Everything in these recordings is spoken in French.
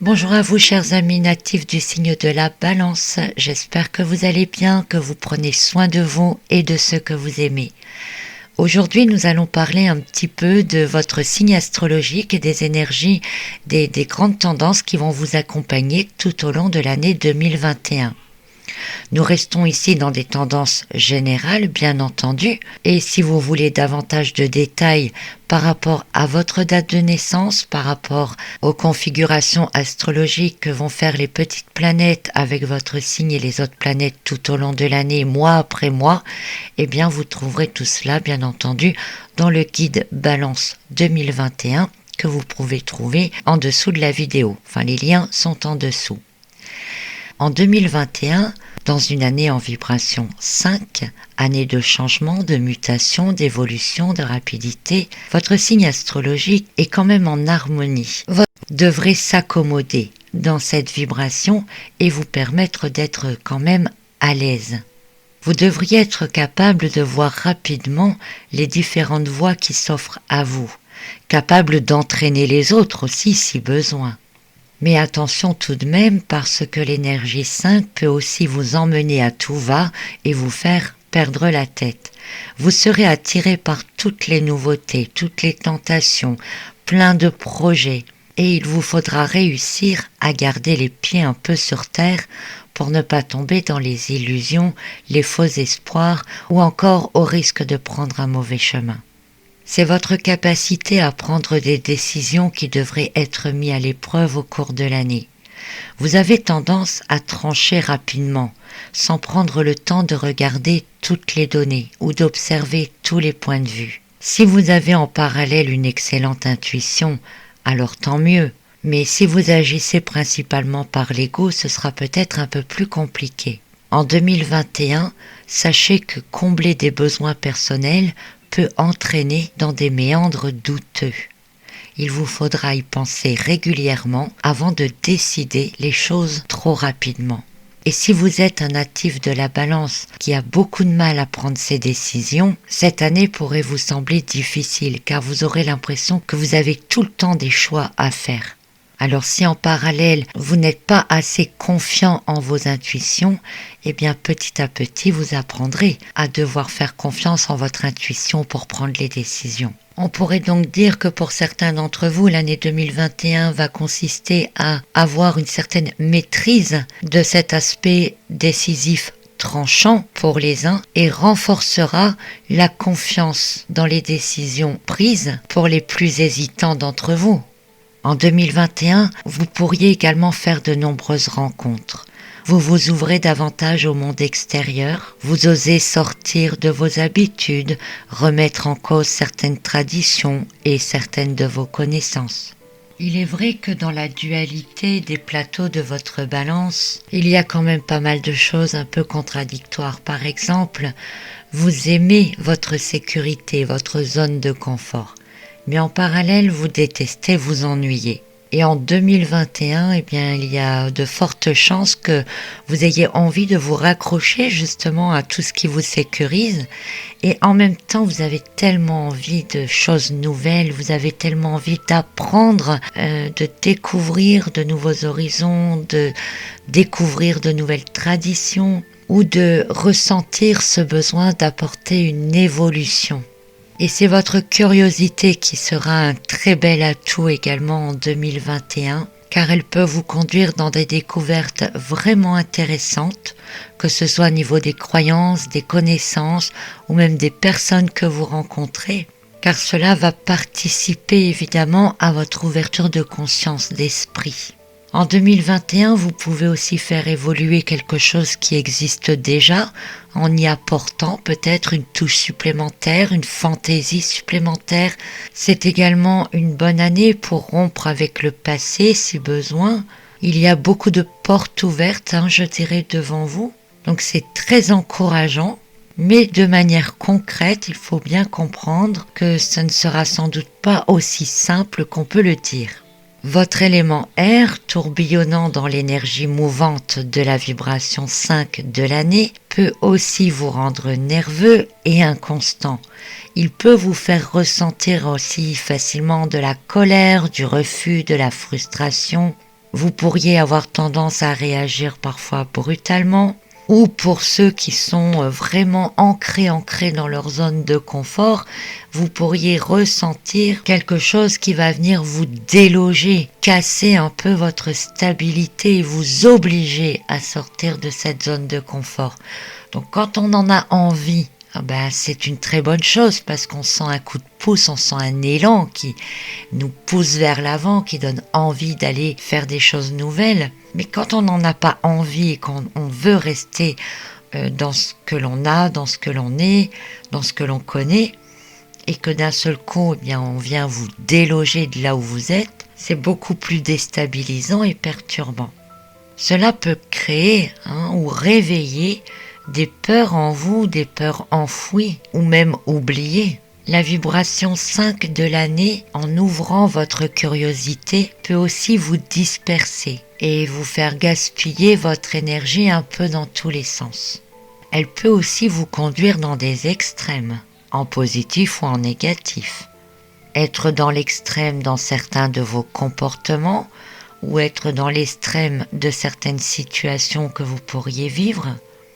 Bonjour à vous chers amis natifs du signe de la Balance, j'espère que vous allez bien, que vous prenez soin de vous et de ceux que vous aimez. Aujourd'hui nous allons parler un petit peu de votre signe astrologique et des énergies, des grandes tendances qui vont vous accompagner tout au long de l'année 2021. Nous restons ici dans des tendances générales, bien entendu, et si vous voulez davantage de détails par rapport à votre date de naissance, par rapport aux configurations astrologiques que vont faire les petites planètes avec votre signe et les autres planètes tout au long de l'année, mois après mois, eh bien vous trouverez tout cela, bien entendu, dans le guide Balance 2021 que vous pouvez trouver en dessous de la vidéo. Enfin, les liens sont en dessous. En 2021, dans une année en vibration 5, année de changement, de mutation, d'évolution, de rapidité, votre signe astrologique est quand même en harmonie. Vous devrez s'accommoder dans cette vibration et vous permettre d'être quand même à l'aise. Vous devriez être capable de voir rapidement les différentes voies qui s'offrent à vous, capable d'entraîner les autres aussi si besoin. Mais attention tout de même parce que l'énergie 5 peut aussi vous emmener à tout va et vous faire perdre la tête. Vous serez attiré par toutes les nouveautés, toutes les tentations, plein de projets et il vous faudra réussir à garder les pieds un peu sur terre pour ne pas tomber dans les illusions, les faux espoirs ou encore au risque de prendre un mauvais chemin. C'est votre capacité à prendre des décisions qui devraient être mises à l'épreuve au cours de l'année. Vous avez tendance à trancher rapidement, sans prendre le temps de regarder toutes les données ou d'observer tous les points de vue. Si vous avez en parallèle une excellente intuition, alors tant mieux. Mais si vous agissez principalement par l'ego, ce sera peut-être un peu plus compliqué. En 2021, sachez que combler des besoins personnels peut entraîner dans des méandres douteux. Il vous faudra y penser régulièrement avant de décider les choses trop rapidement. Et si vous êtes un natif de la Balance qui a beaucoup de mal à prendre ses décisions, cette année pourrait vous sembler difficile car vous aurez l'impression que vous avez tout le temps des choix à faire. Alors si en parallèle vous n'êtes pas assez confiant en vos intuitions, eh bien petit à petit vous apprendrez à devoir faire confiance en votre intuition pour prendre les décisions. On pourrait donc dire que pour certains d'entre vous, l'année 2021 va consister à avoir une certaine maîtrise de cet aspect décisif tranchant pour les uns et renforcera la confiance dans les décisions prises pour les plus hésitants d'entre vous. En 2021, vous pourriez également faire de nombreuses rencontres. Vous vous ouvrez davantage au monde extérieur, vous osez sortir de vos habitudes, remettre en cause certaines traditions et certaines de vos connaissances. Il est vrai que dans la dualité des plateaux de votre Balance, il y a quand même pas mal de choses un peu contradictoires. Par exemple, vous aimez votre sécurité, votre zone de confort. Mais en parallèle, vous détestez vous ennuyer. Et en 2021, eh bien, il y a de fortes chances que vous ayez envie de vous raccrocher justement à tout ce qui vous sécurise. Et en même temps, vous avez tellement envie de choses nouvelles, vous avez tellement envie d'apprendre, de découvrir de nouveaux horizons, de découvrir de nouvelles traditions ou de ressentir ce besoin d'apporter une évolution. Et c'est votre curiosité qui sera un très bel atout également en 2021, car elle peut vous conduire dans des découvertes vraiment intéressantes, que ce soit au niveau des croyances, des connaissances ou même des personnes que vous rencontrez, car cela va participer évidemment à votre ouverture de conscience d'esprit. En 2021, vous pouvez aussi faire évoluer quelque chose qui existe déjà en y apportant peut-être une touche supplémentaire, une fantaisie supplémentaire. C'est également une bonne année pour rompre avec le passé si besoin. Il y a beaucoup de portes ouvertes, je dirais, devant vous. Donc c'est très encourageant. Mais de manière concrète, il faut bien comprendre que ce ne sera sans doute pas aussi simple qu'on peut le dire. Votre élément air, tourbillonnant dans l'énergie mouvante de la vibration 5 de l'année, peut aussi vous rendre nerveux et inconstant. Il peut vous faire ressentir aussi facilement de la colère, du refus, de la frustration. Vous pourriez avoir tendance à réagir parfois brutalement, ou pour ceux qui sont vraiment ancrés dans leur zone de confort, vous pourriez ressentir quelque chose qui va venir vous déloger, casser un peu votre stabilité et vous obliger à sortir de cette zone de confort. Donc quand on en a envie, c'est une très bonne chose parce qu'on sent un coup de pouce, on sent un élan qui nous pousse vers l'avant, qui donne envie d'aller faire des choses nouvelles. Mais quand on n'en a pas envie et qu'on veut rester dans ce que l'on a, dans ce que l'on est, dans ce que l'on connaît, et que d'un seul coup, on vient vous déloger de là où vous êtes, c'est beaucoup plus déstabilisant et perturbant. Cela peut créer ou réveiller des peurs en vous, des peurs enfouies ou même oubliées. La vibration 5 de l'année, en ouvrant votre curiosité, peut aussi vous disperser et vous faire gaspiller votre énergie un peu dans tous les sens. Elle peut aussi vous conduire dans des extrêmes, en positif ou en négatif. Être dans l'extrême dans certains de vos comportements ou être dans l'extrême de certaines situations que vous pourriez vivre.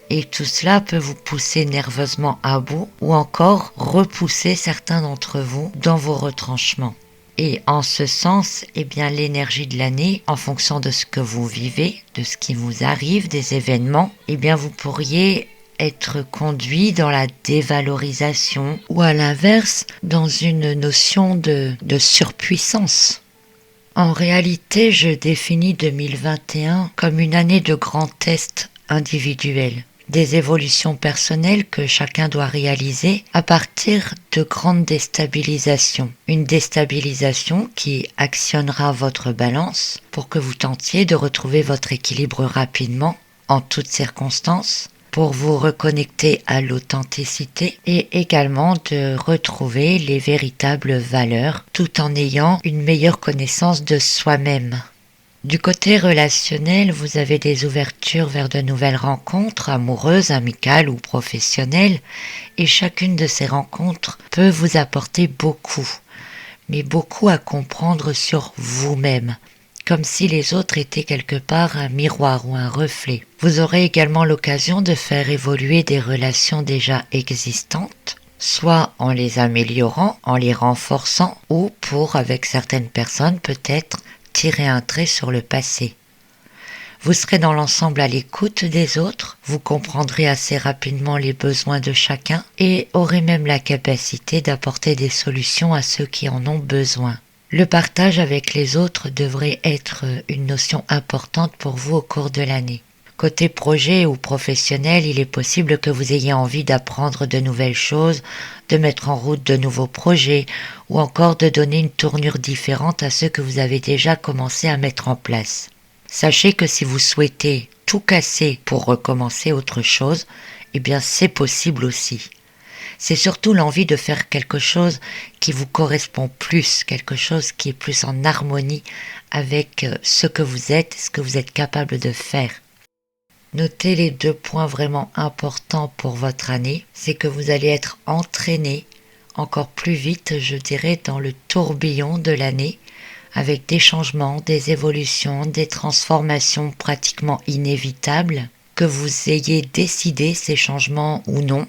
Et tout cela peut vous pousser nerveusement à bout ou encore repousser certains d'entre vous dans vos retranchements. Et en ce sens, l'énergie de l'année, en fonction de ce que vous vivez, de ce qui vous arrive, des événements, vous pourriez être conduit dans la dévalorisation ou à l'inverse dans une notion de surpuissance. En réalité, je définis 2021 comme une année de grands tests individuels, des évolutions personnelles que chacun doit réaliser à partir de grandes déstabilisations. Une déstabilisation qui actionnera votre balance pour que vous tentiez de retrouver votre équilibre rapidement, en toutes circonstances, pour vous reconnecter à l'authenticité et également de retrouver les véritables valeurs tout en ayant une meilleure connaissance de soi-même. Du côté relationnel, vous avez des ouvertures vers de nouvelles rencontres amoureuses, amicales ou professionnelles et chacune de ces rencontres peut vous apporter beaucoup, mais beaucoup à comprendre sur vous-même, comme si les autres étaient quelque part un miroir ou un reflet. Vous aurez également l'occasion de faire évoluer des relations déjà existantes, soit en les améliorant, en les renforçant, ou pour, avec certaines personnes, peut-être tirer un trait sur le passé. Vous serez dans l'ensemble à l'écoute des autres, vous comprendrez assez rapidement les besoins de chacun et aurez même la capacité d'apporter des solutions à ceux qui en ont besoin. Le partage avec les autres devrait être une notion importante pour vous au cours de l'année. Côté projet ou professionnel, il est possible que vous ayez envie d'apprendre de nouvelles choses, de mettre en route de nouveaux projets ou encore de donner une tournure différente à ceux que vous avez déjà commencé à mettre en place. Sachez que si vous souhaitez tout casser pour recommencer autre chose, c'est possible aussi. C'est surtout l'envie de faire quelque chose qui vous correspond plus, quelque chose qui est plus en harmonie avec ce que vous êtes, ce que vous êtes capable de faire. Notez les 2 points vraiment importants pour votre année, c'est que vous allez être entraîné encore plus vite, je dirais, dans le tourbillon de l'année, avec des changements, des évolutions, des transformations pratiquement inévitables, que vous ayez décidé ces changements ou non.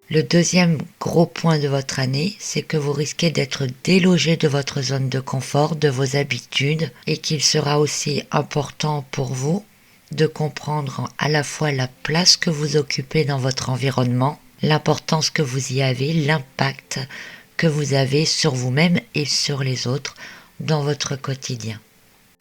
Le deuxième gros point de votre année, c'est que vous risquez d'être délogé de votre zone de confort, de vos habitudes, et qu'il sera aussi important pour vous de comprendre à la fois la place que vous occupez dans votre environnement, l'importance que vous y avez, l'impact que vous avez sur vous-même et sur les autres dans votre quotidien.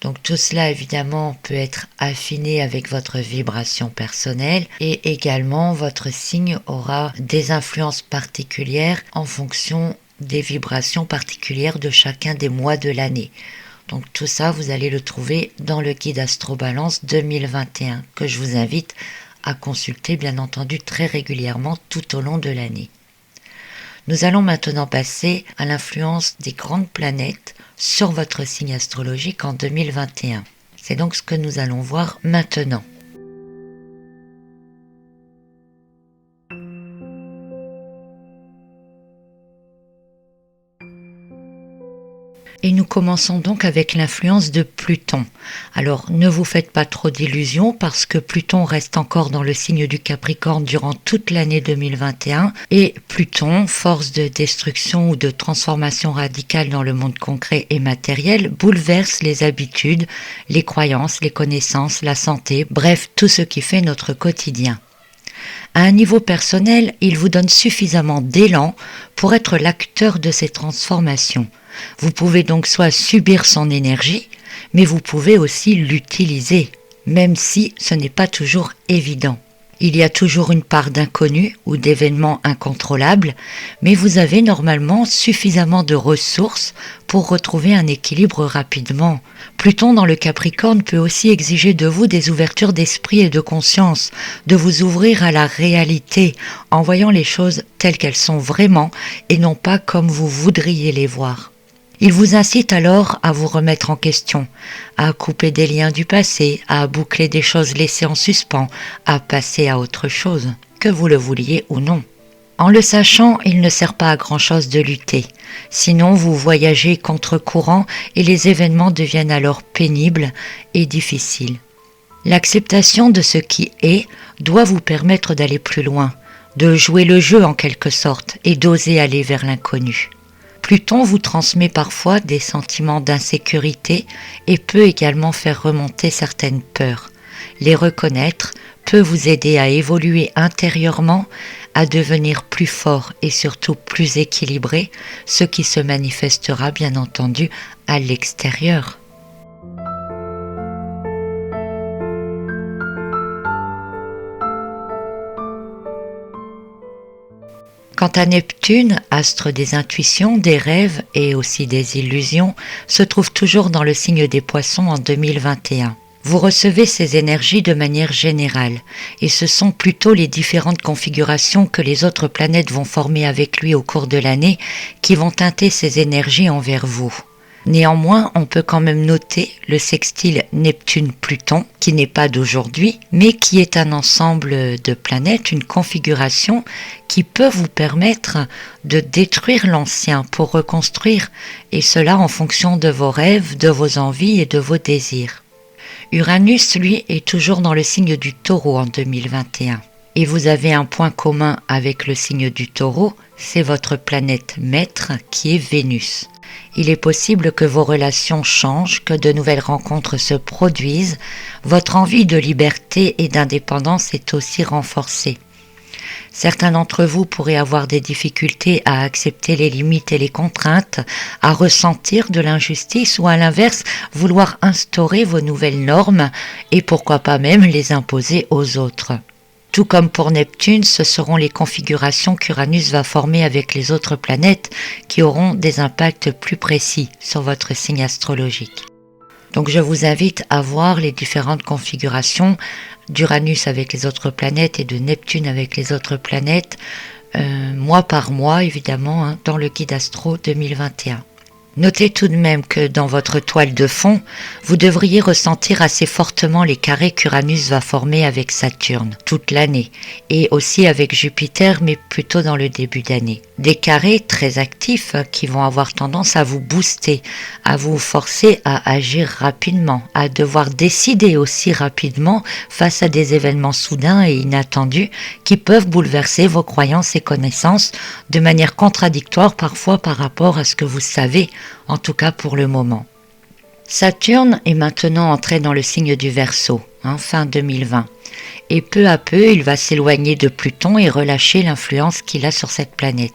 Donc tout cela évidemment peut être affiné avec votre vibration personnelle et également votre signe aura des influences particulières en fonction des vibrations particulières de chacun des mois de l'année. Donc tout ça vous allez le trouver dans le guide Astro Balance 2021 que je vous invite à consulter bien entendu très régulièrement tout au long de l'année. Nous allons maintenant passer à l'influence des grandes planètes sur votre signe astrologique en 2021. C'est donc ce que nous allons voir maintenant. Et nous commençons donc avec l'influence de Pluton. Alors ne vous faites pas trop d'illusions parce que Pluton reste encore dans le signe du Capricorne durant toute l'année 2021 et Pluton, force de destruction ou de transformation radicale dans le monde concret et matériel, bouleverse les habitudes, les croyances, les connaissances, la santé, bref tout ce qui fait notre quotidien. À un niveau personnel, il vous donne suffisamment d'élan pour être l'acteur de ces transformations. Vous pouvez donc soit subir son énergie, mais vous pouvez aussi l'utiliser, même si ce n'est pas toujours évident. Il y a toujours une part d'inconnu ou d'événements incontrôlables, mais vous avez normalement suffisamment de ressources pour retrouver un équilibre rapidement. Pluton dans le Capricorne peut aussi exiger de vous des ouvertures d'esprit et de conscience, de vous ouvrir à la réalité en voyant les choses telles qu'elles sont vraiment et non pas comme vous voudriez les voir. Il vous incite alors à vous remettre en question, à couper des liens du passé, à boucler des choses laissées en suspens, à passer à autre chose, que vous le vouliez ou non. En le sachant, il ne sert pas à grand-chose de lutter, sinon vous voyagez contre-courant et les événements deviennent alors pénibles et difficiles. L'acceptation de ce qui est doit vous permettre d'aller plus loin, de jouer le jeu en quelque sorte et d'oser aller vers l'inconnu. Pluton vous transmet parfois des sentiments d'insécurité et peut également faire remonter certaines peurs. Les reconnaître peut vous aider à évoluer intérieurement, à devenir plus fort et surtout plus équilibré, ce qui se manifestera bien entendu à l'extérieur. Quant à Neptune, astre des intuitions, des rêves et aussi des illusions, se trouve toujours dans le signe des Poissons en 2021. Vous recevez ces énergies de manière générale, et ce sont plutôt les différentes configurations que les autres planètes vont former avec lui au cours de l'année qui vont teinter ces énergies envers vous. Néanmoins, on peut quand même noter le sextile Neptune-Pluton, qui n'est pas d'aujourd'hui, mais qui est un ensemble de planètes, une configuration qui peut vous permettre de détruire l'ancien pour reconstruire, et cela en fonction de vos rêves, de vos envies et de vos désirs. Uranus, lui, est toujours dans le signe du Taureau en 2021. Et vous avez un point commun avec le signe du Taureau, c'est votre planète maître qui est Vénus. Il est possible que vos relations changent, que de nouvelles rencontres se produisent. Votre envie de liberté et d'indépendance est aussi renforcée. Certains d'entre vous pourraient avoir des difficultés à accepter les limites et les contraintes, à ressentir de l'injustice ou à l'inverse, vouloir instaurer vos nouvelles normes et pourquoi pas même les imposer aux autres. Tout comme pour Neptune, ce seront les configurations qu'Uranus va former avec les autres planètes qui auront des impacts plus précis sur votre signe astrologique. Donc je vous invite à voir les différentes configurations d'Uranus avec les autres planètes et de Neptune avec les autres planètes, mois par mois évidemment, dans le guide astro 2021. Notez tout de même que dans votre toile de fond, vous devriez ressentir assez fortement les carrés qu'Uranus va former avec Saturne toute l'année et aussi avec Jupiter mais plutôt dans le début d'année. Des carrés très actifs qui vont avoir tendance à vous booster, à vous forcer à agir rapidement, à devoir décider aussi rapidement face à des événements soudains et inattendus qui peuvent bouleverser vos croyances et connaissances de manière contradictoire parfois par rapport à ce que vous savez, en tout cas pour le moment. Saturne est maintenant entré dans le signe du Verseau, fin 2020, et peu à peu il va s'éloigner de Pluton et relâcher l'influence qu'il a sur cette planète.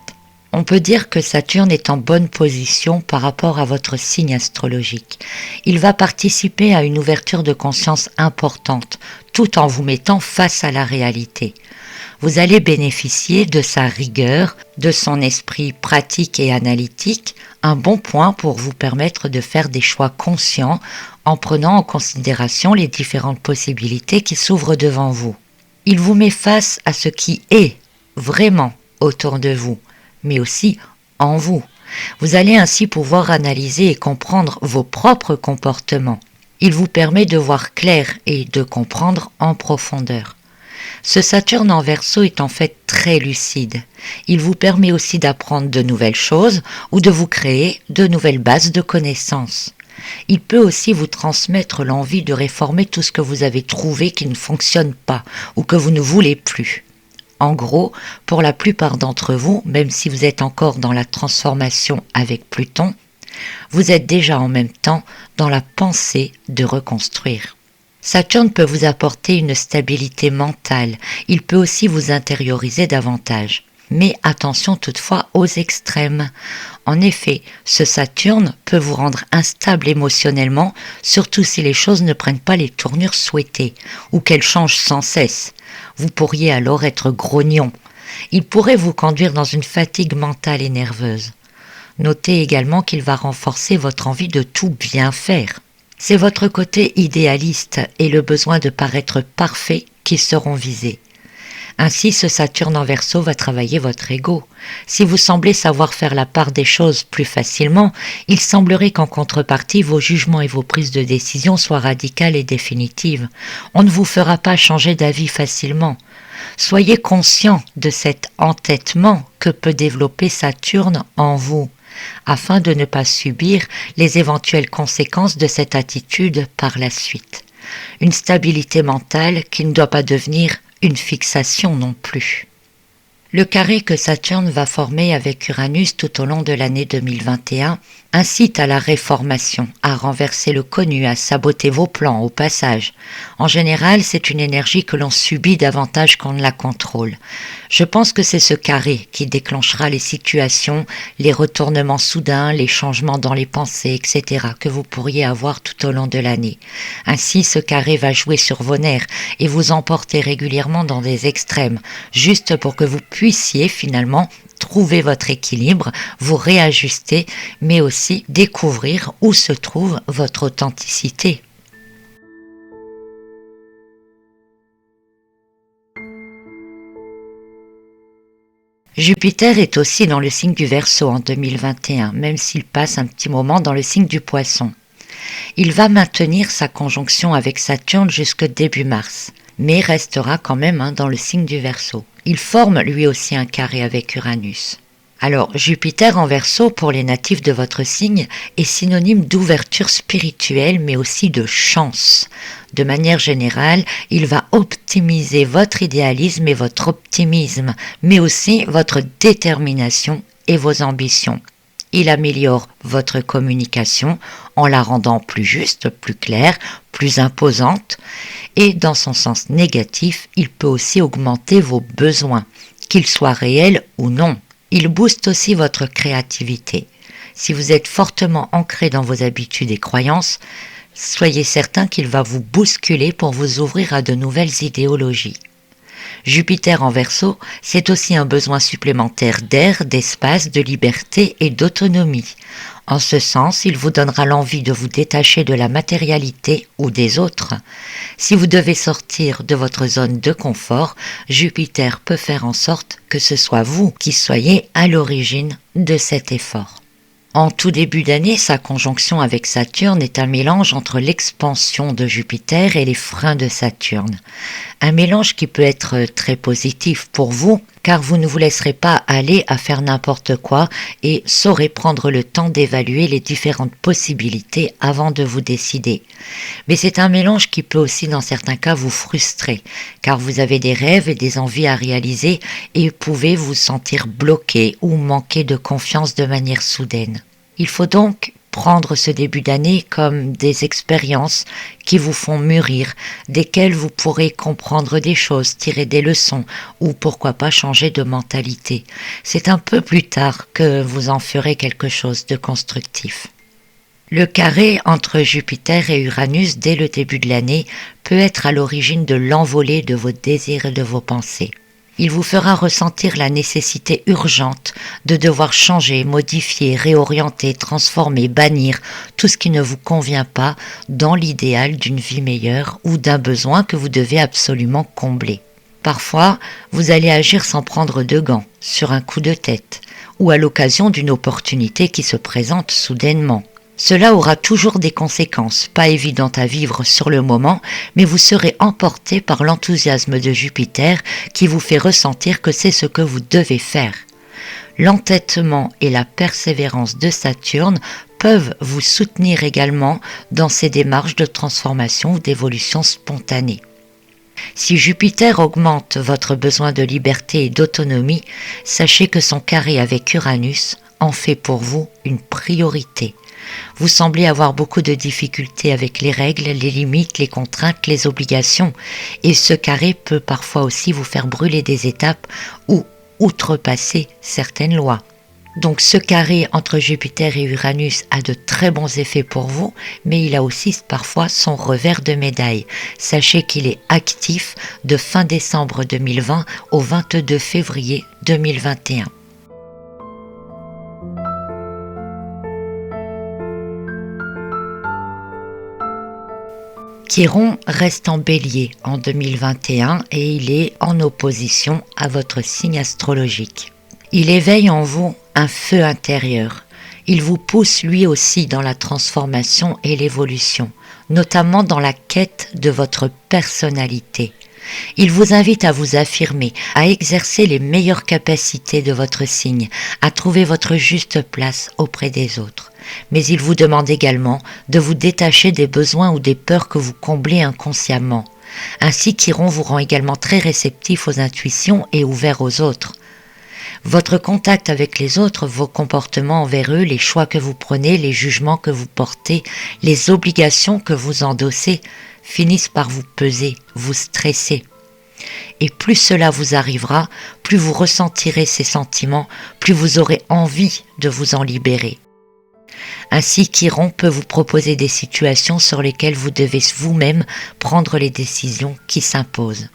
On peut dire que Saturne est en bonne position par rapport à votre signe astrologique. Il va participer à une ouverture de conscience importante, tout en vous mettant face à la réalité. Vous allez bénéficier de sa rigueur, de son esprit pratique et analytique, un bon point pour vous permettre de faire des choix conscients en prenant en considération les différentes possibilités qui s'ouvrent devant vous. Il vous met face à ce qui est vraiment autour de vous, mais aussi en vous. Vous allez ainsi pouvoir analyser et comprendre vos propres comportements. Il vous permet de voir clair et de comprendre en profondeur. Ce Saturne en Verseau est en fait très lucide. Il vous permet aussi d'apprendre de nouvelles choses ou de vous créer de nouvelles bases de connaissances. Il peut aussi vous transmettre l'envie de réformer tout ce que vous avez trouvé qui ne fonctionne pas ou que vous ne voulez plus. En gros, pour la plupart d'entre vous, même si vous êtes encore dans la transformation avec Pluton, vous êtes déjà en même temps dans la pensée de reconstruire. Saturne peut vous apporter une stabilité mentale, il peut aussi vous intérioriser davantage. Mais attention toutefois aux extrêmes. En effet, ce Saturne peut vous rendre instable émotionnellement, surtout si les choses ne prennent pas les tournures souhaitées, ou qu'elles changent sans cesse. Vous pourriez alors être grognon. Il pourrait vous conduire dans une fatigue mentale et nerveuse. Notez également qu'il va renforcer votre envie de tout bien faire. C'est votre côté idéaliste et le besoin de paraître parfait qui seront visés. Ainsi, ce Saturne en Verseau va travailler votre ego. Si vous semblez savoir faire la part des choses plus facilement, il semblerait qu'en contrepartie, vos jugements et vos prises de décision soient radicales et définitives. On ne vous fera pas changer d'avis facilement. Soyez conscient de cet entêtement que peut développer Saturne en vous, afin de ne pas subir les éventuelles conséquences de cette attitude par la suite. Une stabilité mentale qui ne doit pas devenir une fixation non plus. Le carré que Saturne va former avec Uranus tout au long de l'année 2021 incite à la réformation, à renverser le connu, à saboter vos plans au passage. En général, c'est une énergie que l'on subit davantage qu'on ne la contrôle. Je pense que c'est ce carré qui déclenchera les situations, les retournements soudains, les changements dans les pensées, etc. que vous pourriez avoir tout au long de l'année. Ainsi, ce carré va jouer sur vos nerfs et vous emporter régulièrement dans des extrêmes, juste pour que vous puissiez finalement trouver votre équilibre, vous réajuster, mais aussi découvrir où se trouve votre authenticité. Jupiter est aussi dans le signe du Verseau en 2021, même s'il passe un petit moment dans le signe du Poisson. Il va maintenir sa conjonction avec Saturne jusque début mars, mais restera quand même dans le signe du Verseau. Il forme lui aussi un carré avec Uranus. Alors, Jupiter en Verseau pour les natifs de votre signe est synonyme d'ouverture spirituelle mais aussi de chance. De manière générale, il va optimiser votre idéalisme et votre optimisme, mais aussi votre détermination et vos ambitions. Il améliore votre communication en la rendant plus juste, plus claire, plus imposante. Et dans son sens négatif, il peut aussi augmenter vos besoins, qu'ils soient réels ou non. Il booste aussi votre créativité. Si vous êtes fortement ancré dans vos habitudes et croyances, soyez certain qu'il va vous bousculer pour vous ouvrir à de nouvelles idéologies. Jupiter en Verseau, c'est aussi un besoin supplémentaire d'air, d'espace, de liberté et d'autonomie. En ce sens, il vous donnera l'envie de vous détacher de la matérialité ou des autres. Si vous devez sortir de votre zone de confort, Jupiter peut faire en sorte que ce soit vous qui soyez à l'origine de cet effort. En tout début d'année, sa conjonction avec Saturne est un mélange entre l'expansion de Jupiter et les freins de Saturne. Un mélange qui peut être très positif pour vous, car vous ne vous laisserez pas aller à faire n'importe quoi et saurez prendre le temps d'évaluer les différentes possibilités avant de vous décider. Mais c'est un mélange qui peut aussi dans certains cas vous frustrer, car vous avez des rêves et des envies à réaliser et pouvez vous sentir bloqué ou manquer de confiance de manière soudaine. Il faut donc prendre ce début d'année comme des expériences qui vous font mûrir, desquelles vous pourrez comprendre des choses, tirer des leçons ou pourquoi pas changer de mentalité. C'est un peu plus tard que vous en ferez quelque chose de constructif. Le carré entre Jupiter et Uranus dès le début de l'année peut être à l'origine de l'envolée de vos désirs et de vos pensées. Il vous fera ressentir la nécessité urgente de devoir changer, modifier, réorienter, transformer, bannir tout ce qui ne vous convient pas dans l'idéal d'une vie meilleure ou d'un besoin que vous devez absolument combler. Parfois, vous allez agir sans prendre de gants, sur un coup de tête, ou à l'occasion d'une opportunité qui se présente soudainement. Cela aura toujours des conséquences, pas évidentes à vivre sur le moment, mais vous serez emporté par l'enthousiasme de Jupiter qui vous fait ressentir que c'est ce que vous devez faire. L'entêtement et la persévérance de Saturne peuvent vous soutenir également dans ces démarches de transformation ou d'évolution spontanée. Si Jupiter augmente votre besoin de liberté et d'autonomie, sachez que son carré avec Uranus en fait pour vous une priorité. Vous semblez avoir beaucoup de difficultés avec les règles, les limites, les contraintes, les obligations, et ce carré peut parfois aussi vous faire brûler des étapes ou outrepasser certaines lois. Donc ce carré entre Jupiter et Uranus a de très bons effets pour vous, mais il a aussi parfois son revers de médaille. Sachez qu'il est actif de fin décembre 2020 au 22 février 2021. Chiron reste en Bélier en 2021 et il est en opposition à votre signe astrologique. Il éveille en vous un feu intérieur. Il vous pousse lui aussi dans la transformation et l'évolution, notamment dans la quête de votre personnalité. Il vous invite à vous affirmer, à exercer les meilleures capacités de votre signe, à trouver votre juste place auprès des autres. Mais il vous demande également de vous détacher des besoins ou des peurs que vous comblez inconsciemment. Ainsi, Chiron vous rend également très réceptif aux intuitions et ouvert aux autres. Votre contact avec les autres, vos comportements envers eux, les choix que vous prenez, les jugements que vous portez, les obligations que vous endossez, finissent par vous peser, vous stresser. Et plus cela vous arrivera, plus vous ressentirez ces sentiments, plus vous aurez envie de vous en libérer. Ainsi, Chiron peut vous proposer des situations sur lesquelles vous devez vous-même prendre les décisions qui s'imposent.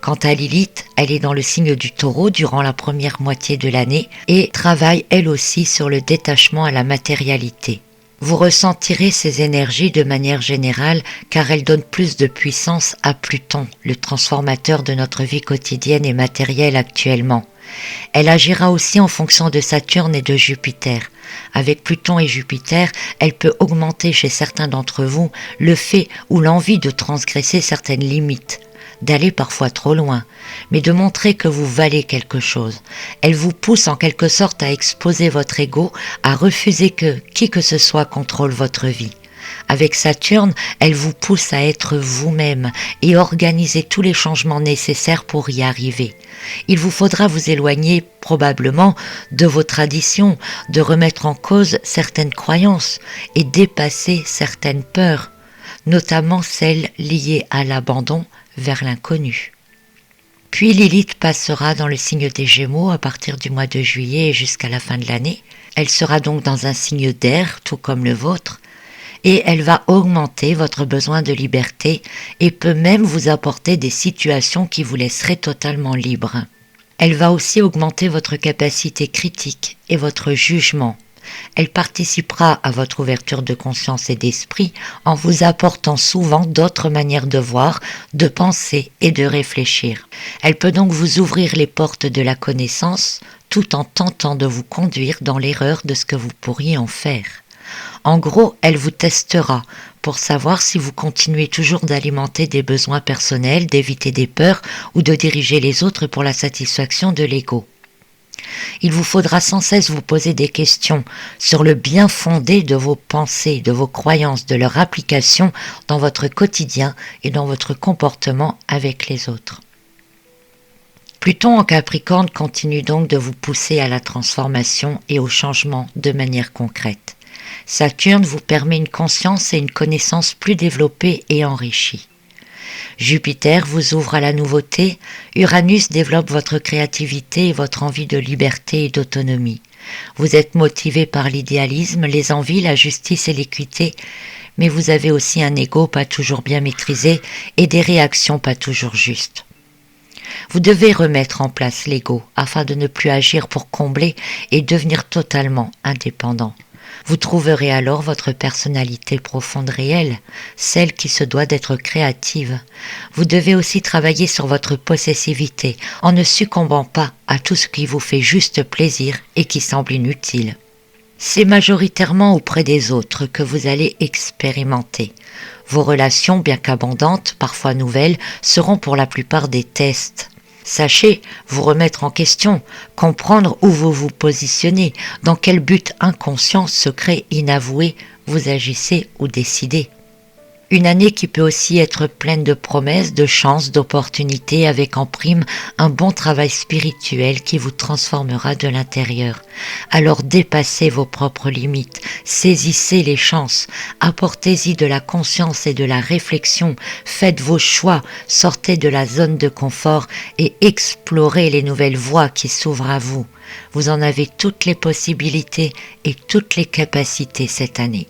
Quant à Lilith, elle est dans le signe du Taureau durant la première moitié de l'année et travaille elle aussi sur le détachement à la matérialité. Vous ressentirez ces énergies de manière générale car elles donnent plus de puissance à Pluton, le transformateur de notre vie quotidienne et matérielle actuellement. Elle agira aussi en fonction de Saturne et de Jupiter. Avec Pluton et Jupiter, elle peut augmenter chez certains d'entre vous le fait ou l'envie de transgresser certaines limites, d'aller parfois trop loin, mais de montrer que vous valez quelque chose. Elle vous pousse en quelque sorte à exposer votre ego, à refuser que qui que ce soit contrôle votre vie. Avec Saturne, elle vous pousse à être vous-même et organiser tous les changements nécessaires pour y arriver. Il vous faudra vous éloigner probablement de vos traditions, de remettre en cause certaines croyances et dépasser certaines peurs, notamment celles liées à l'abandon vers l'inconnu. Puis Lilith passera dans le signe des Gémeaux à partir du mois de juillet et jusqu'à la fin de l'année. Elle sera donc dans un signe d'air, tout comme le vôtre, et elle va augmenter votre besoin de liberté et peut même vous apporter des situations qui vous laisseraient totalement libre. Elle va aussi augmenter votre capacité critique et votre jugement. Elle participera à votre ouverture de conscience et d'esprit en vous apportant souvent d'autres manières de voir, de penser et de réfléchir. Elle peut donc vous ouvrir les portes de la connaissance tout en tentant de vous conduire dans l'erreur de ce que vous pourriez en faire. En gros, elle vous testera pour savoir si vous continuez toujours d'alimenter des besoins personnels, d'éviter des peurs ou de diriger les autres pour la satisfaction de l'ego. Il vous faudra sans cesse vous poser des questions sur le bien fondé de vos pensées, de vos croyances, de leur application dans votre quotidien et dans votre comportement avec les autres. Pluton en Capricorne continue donc de vous pousser à la transformation et au changement de manière concrète. Saturne vous permet une conscience et une connaissance plus développée et enrichie. Jupiter vous ouvre à la nouveauté, Uranus développe votre créativité et votre envie de liberté et d'autonomie. Vous êtes motivé par l'idéalisme, les envies, la justice et l'équité, mais vous avez aussi un ego pas toujours bien maîtrisé et des réactions pas toujours justes. Vous devez remettre en place l'ego afin de ne plus agir pour combler et devenir totalement indépendant. Vous trouverez alors votre personnalité profonde réelle, celle qui se doit d'être créative. Vous devez aussi travailler sur votre possessivité en ne succombant pas à tout ce qui vous fait juste plaisir et qui semble inutile. C'est majoritairement auprès des autres que vous allez expérimenter. Vos relations, bien qu'abondantes, parfois nouvelles, seront pour la plupart des tests. Sachez vous remettre en question, comprendre où vous vous positionnez, dans quel but inconscient, secret, inavoué vous agissez ou décidez. Une année qui peut aussi être pleine de promesses, de chances, d'opportunités, avec en prime un bon travail spirituel qui vous transformera de l'intérieur. Alors dépassez vos propres limites, saisissez les chances, apportez-y de la conscience et de la réflexion, faites vos choix, sortez de la zone de confort et explorez les nouvelles voies qui s'ouvrent à vous. Vous en avez toutes les possibilités et toutes les capacités cette année.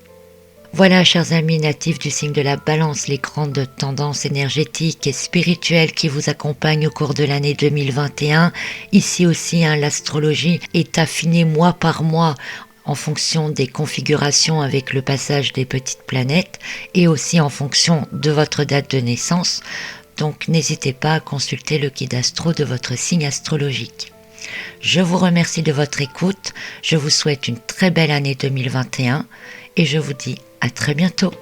Voilà, chers amis natifs du signe de la Balance, les grandes tendances énergétiques et spirituelles qui vous accompagnent au cours de l'année 2021. Ici aussi, l'astrologie est affinée mois par mois en fonction des configurations avec le passage des petites planètes et aussi en fonction de votre date de naissance. Donc n'hésitez pas à consulter le guide astro de votre signe astrologique. Je vous remercie de votre écoute, je vous souhaite une très belle année 2021 et je vous dis à très bientôt.